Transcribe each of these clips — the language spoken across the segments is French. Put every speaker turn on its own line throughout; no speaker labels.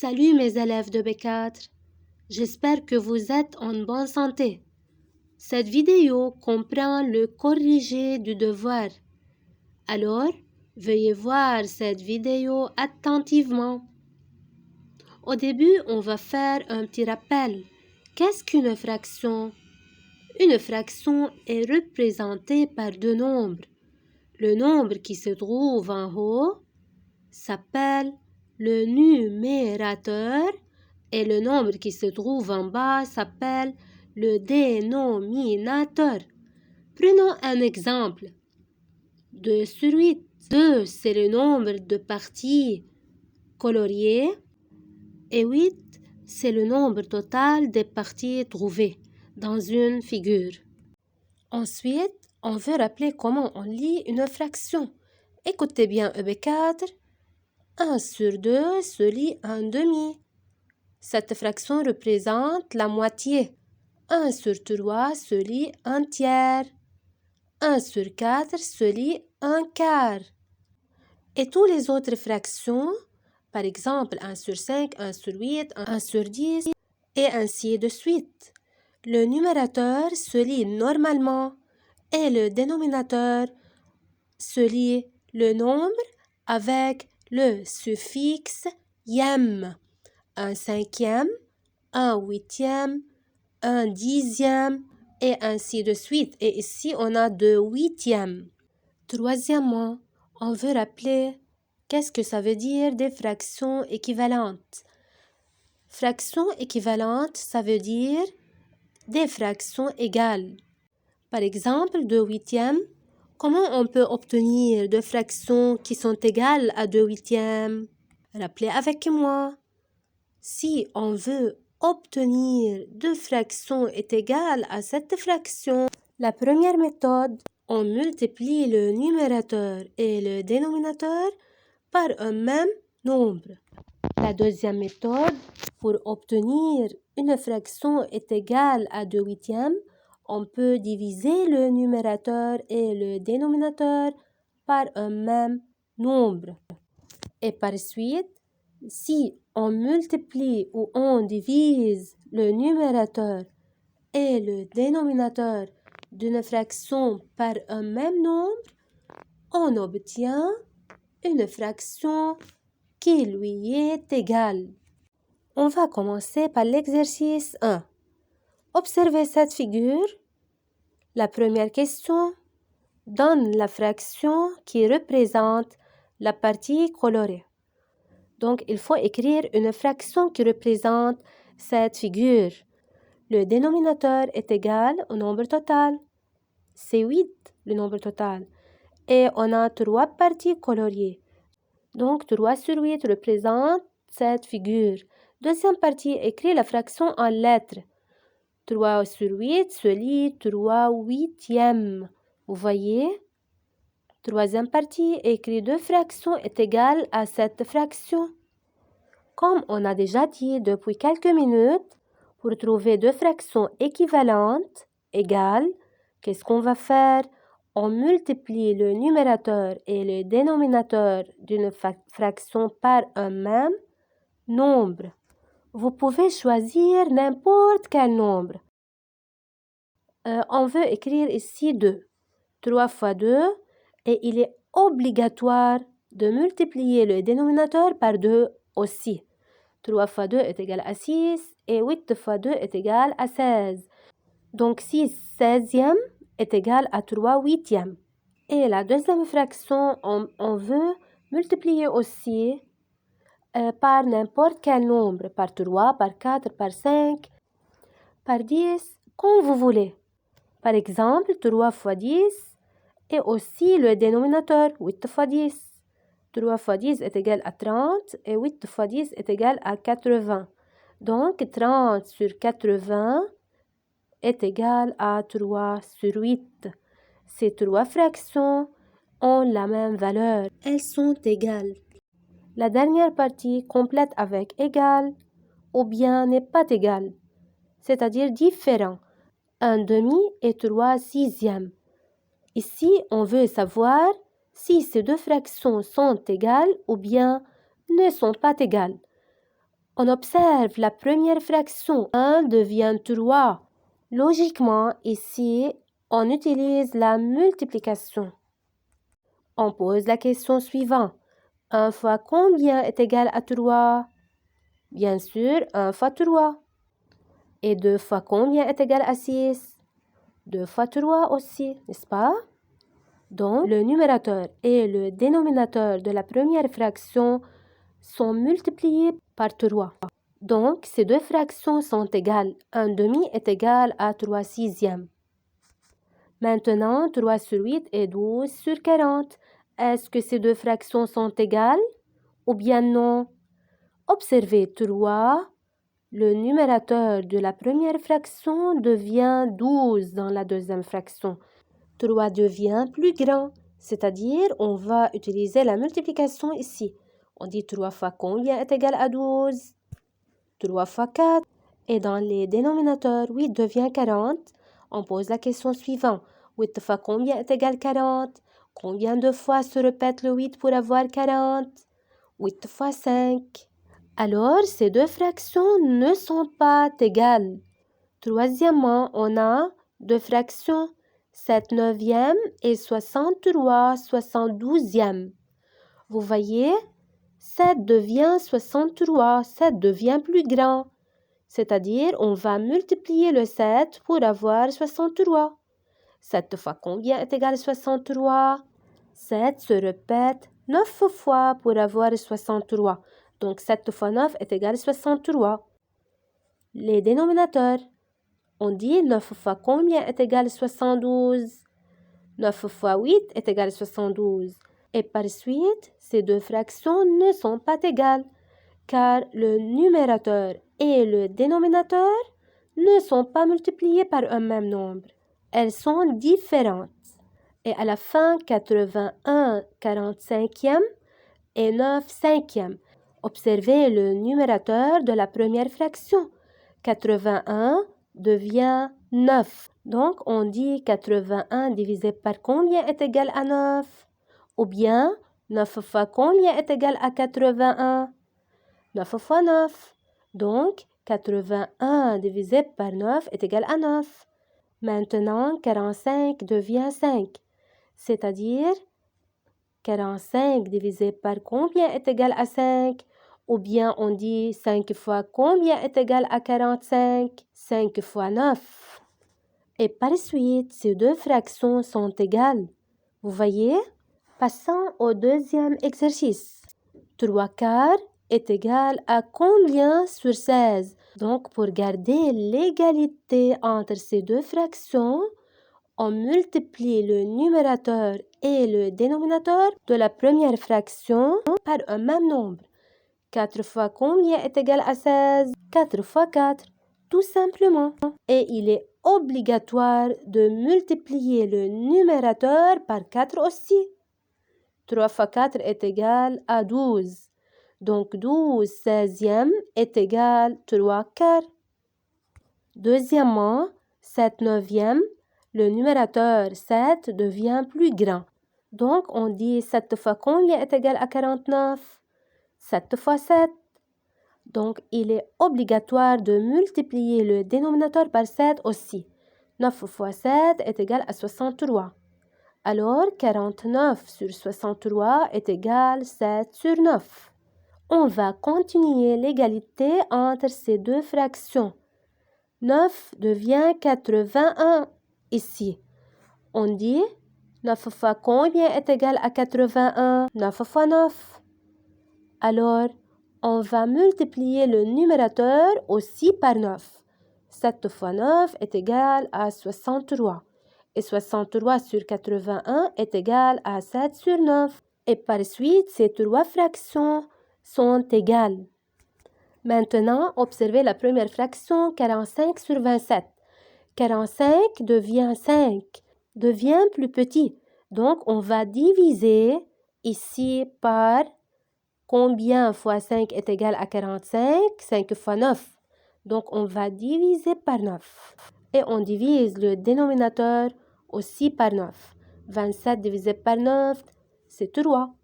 Salut mes élèves de B4, j'espère que vous êtes en bonne santé. Cette vidéo comprend le corrigé du devoir. Alors, veuillez voir cette vidéo attentivement. Au début, on va faire un petit rappel. Qu'est-ce qu'une fraction? Une fraction est représentée par deux nombres. Le nombre qui se trouve en haut s'appelle le numérateur et le nombre qui se trouve en bas s'appelle le dénominateur. Prenons un exemple. 2 sur 8. 2, c'est le nombre de parties coloriées et 8, c'est le nombre total des parties trouvées dans une figure. Ensuite, on veut rappeler comment on lit une fraction. Écoutez bien EB4. 1 sur 2 se lit en demi. Cette fraction représente la moitié. 1 sur 3 se lit un tiers. 1 sur 4 se lit un quart. Et toutes les autres fractions, par exemple 1 sur 5, 1 sur 8, 1 sur 10, et ainsi de suite. Le numérateur se lit normalement et le dénominateur se lit le nombre avec le suffixe ième. Un cinquième, un huitième, un dixième, et ainsi de suite. Et ici, on a 2 huitièmes. Troisièmement, on veut rappeler qu'est-ce que ça veut dire des fractions équivalentes. Fractions équivalentes, ça veut dire des fractions égales. Par exemple, 2 huitièmes. Comment on peut obtenir deux fractions qui sont égales à 2 huitièmes? Rappelez avec moi. Si on veut obtenir deux fractions est égales à cette fraction, la première méthode, on multiplie le numérateur et le dénominateur par un même nombre. La deuxième méthode, pour obtenir une fraction est égale à 2 huitièmes, on peut diviser le numérateur et le dénominateur par un même nombre. Et par suite, si on multiplie ou on divise le numérateur et le dénominateur d'une fraction par un même nombre, on obtient une fraction qui lui est égale. On va commencer par l'exercice 1. Observez cette figure. La première question donne la fraction qui représente la partie colorée. Donc, il faut écrire une fraction qui représente cette figure. Le dénominateur est égal au nombre total. C'est 8, le nombre total. Et on a 3 parties coloriées. Donc, 3 sur 8 représente cette figure. Deuxième partie, écrit la fraction en lettres. 3 sur 8 se lit 3 huitièmes. Vous voyez? Troisième partie, écrit deux fractions est égale à cette fraction. Comme on a déjà dit depuis quelques minutes, pour trouver deux fractions équivalentes, égales, qu'est-ce qu'on va faire? On multiplie le numérateur et le dénominateur d'une fraction par un même nombre. Vous pouvez choisir n'importe quel nombre. On veut écrire ici 2. 3 fois 2, et il est obligatoire de multiplier le dénominateur par 2 aussi. 3 fois 2 est égal à 6 et 8 fois 2 est égal à 16. Donc 6 seizièmes est égal à 3 huitièmes. Et la deuxième fraction, on veut multiplier aussi par n'importe quel nombre, par 3, par 4, par 5, par 10, comme vous voulez. Par exemple, 3 fois 10 et aussi le dénominateur, 8 fois 10. 3 fois 10 est égal à 30 et 8 fois 10 est égal à 80. Donc, 30 sur 80 est égal à 3 sur 8. Ces trois fractions ont la même valeur. Elles sont égales. La dernière partie complète avec égal ou bien n'est pas égal, c'est-à-dire différent. 1 demi et 3 sixièmes. Ici, on veut savoir si ces deux fractions sont égales ou bien ne sont pas égales. On observe la première fraction. 1 devient 3. Logiquement, ici, on utilise la multiplication. On pose la question suivante. 1 fois combien est égal à 3? Bien sûr, 1 fois 3. Et 2 fois combien est égal à 6? 2 fois 3 aussi, n'est-ce pas? Donc, le numérateur et le dénominateur de la première fraction sont multipliés par 3. Donc, ces deux fractions sont égales. 1 demi est égal à 3 sixièmes. Maintenant, 3 sur 8 est 12 sur 40. Est-ce que ces deux fractions sont égales ou bien non? Observez 3. Le numérateur de la première fraction devient 12 dans la deuxième fraction. 3 devient plus grand, c'est-à-dire on va utiliser la multiplication ici. On dit 3 fois combien est égal à 12? 3 fois 4. Et dans les dénominateurs, 8 devient 40. On pose la question suivante. 8 fois combien est égal 40? Combien de fois se répète le 8 pour avoir 40? 8 fois 5. Alors, ces deux fractions ne sont pas égales. Troisièmement, on a deux fractions, 7 neuvièmes et 63 72e. Vous voyez, 7 devient 63, 7 devient plus grand. C'est-à-dire, on va multiplier le 7 pour avoir 63. 7 fois combien est égal à 63? 7 se répète 9 fois pour avoir 63. Donc, 7 fois 9 est égal à 63. Les dénominateurs. On dit 9 fois combien est égal à 72? 9 fois 8 est égal à 72. Et par suite, ces deux fractions ne sont pas égales, car le numérateur et le dénominateur ne sont pas multipliés par un même nombre. Elles sont différentes. Et à la fin, 81 45e et 9 5e. Observez le numérateur de la première fraction. 81 devient 9. Donc, on dit 81 divisé par combien est égal à 9? Ou bien, 9 fois combien est égal à 81? 9 fois 9. Donc, 81 divisé par 9 est égal à 9. Maintenant, 45 devient 5. C'est-à-dire, 45 divisé par combien est égal à 5? Ou bien on dit 5 fois combien est égal à 45? 5 fois 9. Et par suite, ces deux fractions sont égales. Vous voyez? Passons au deuxième exercice. 3 quarts est égal à combien sur 16? Donc, pour garder l'égalité entre ces deux fractions, on multiplie le numérateur et le dénominateur de la première fraction par un même nombre. 4 fois combien est égal à 16? 4 fois 4, tout simplement. Et il est obligatoire de multiplier le numérateur par 4 aussi. 3 fois 4 est égal à 12. Donc 12 16e est égal à 3 quarts. Deuxièmement, 7 neuvième, le numérateur 7 devient plus grand. Donc, on dit 7 fois combien est égal à 49? 7 fois 7. Donc, il est obligatoire de multiplier le dénominateur par 7 aussi. 9 fois 7 est égal à 63. Alors, 49 sur 63 est égal à 7 sur 9. On va continuer l'égalité entre ces deux fractions. 9 devient 81 ici. On dit 9 fois combien est égal à 81? 9 fois 9. Alors, on va multiplier le numérateur aussi par 9. 7 fois 9 est égal à 63. Et 63 sur 81 est égal à 7 sur 9. Et par suite, ces trois fractions sont égales. Maintenant, observez la première fraction, 45 sur 27. 45 devient 5, devient plus petit. Donc, on va diviser ici par combien fois 5 est égal à 45? 5 fois 9. Donc, on va diviser par 9. Et on divise le dénominateur aussi par 9. 27 divisé par 9, c'est 3.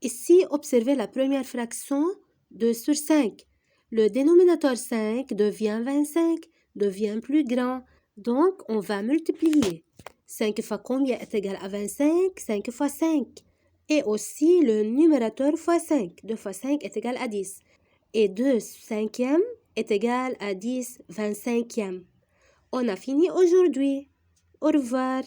Ici, observez la première fraction, 2 sur 5. Le dénominateur 5 devient 25, devient plus grand. Donc, on va multiplier. 5 fois combien est égal à 25? 5 fois 5. Et aussi le numérateur fois 5. 2 fois 5 est égal à 10. Et 2 cinquièmes est égal à 10 25e. On a fini aujourd'hui. Au revoir.